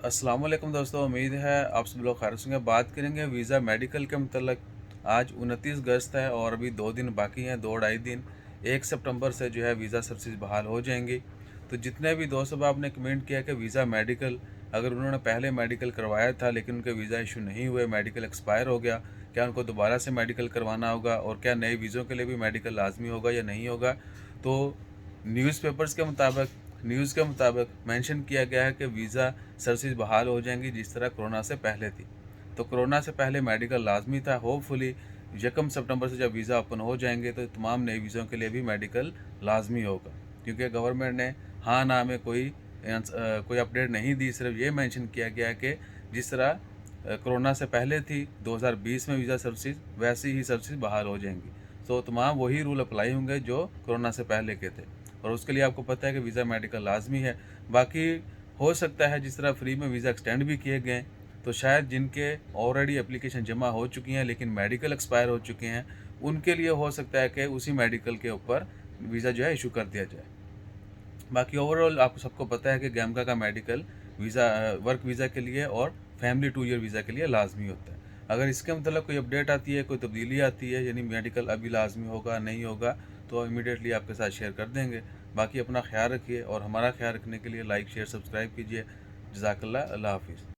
अस्सलाम वालेकुम दोस्तों, उम्मीद है आप सब लोग खैरियत से होंगे। बात करेंगे वीज़ा मेडिकल के मतलब। आज 29 अगस्त है और अभी 2 दिन बाकी हैं, 2 ढाई दिन। 1 सितंबर से जो है वीज़ा सर्विसेज बहाल हो जाएंगी। तो जितने भी दोस्त अब आपने कमेंट किया कि वीज़ा मेडिकल, अगर उन्होंने पहले मेडिकल करवाया था लेकिन उनके वीज़ा इशू नहीं हुए, मेडिकल एक्सपायर हो गया, क्या उनको दोबारा से मेडिकल करवाना होगा और क्या नए वीज़ों के लिए भी मेडिकल लाजमी होगा या नहीं होगा। तो न्यूज़ के मुताबिक मेंशन किया गया है कि वीज़ा सर्विसेज बहाल हो जाएंगी जिस तरह कोरोना से पहले थी। तो कोरोना से पहले मेडिकल लाजमी था। होपफुली 1 सितंबर से जब वीज़ा ओपन हो जाएंगे तो तमाम नए वीज़ों के लिए भी मेडिकल लाजमी होगा, क्योंकि गवर्नमेंट ने हाँ ना में कोई अपडेट नहीं दी। सिर्फ ये मेंशन किया गया है कि जिस तरह कोरोना से पहले थी 2020 में वीज़ा सर्विसेज, वैसी ही सर्विसेज बहाल हो जाएंगी। तो तमाम वही रूल अप्लाई होंगे जो कोरोना से पहले के थे, और उसके लिए आपको पता है कि वीज़ा मेडिकल लाजमी है। बाकी हो सकता है जिस तरह फ्री में वीज़ा एक्सटेंड भी किए गए, तो शायद जिनके ऑलरेडी एप्लीकेशन जमा हो चुकी हैं लेकिन मेडिकल एक्सपायर हो चुके हैं, उनके लिए हो सकता है कि उसी मेडिकल के ऊपर वीज़ा जो है इशू कर दिया जाए। बाकी ओवरऑल आपको सबको पता है कि गैमका का मेडिकल वीज़ा वर्क वीज़ा के लिए और फैमिली 2 ईयर वीज़ा के लिए लाजमी होता है। अगर इसके मतलब कोई अपडेट आती है, कोई तब्दीली आती है, यानी मेडिकल अभी लाजमी होगा नहीं होगा, तो इमीडिएटली आपके साथ शेयर कर देंगे। बाकी अपना ख्याल रखिए और हमारा ख्याल रखने के लिए लाइक शेयर सब्सक्राइब कीजिए। जज़ाकल्लाह, अल्लाह हाफिज़।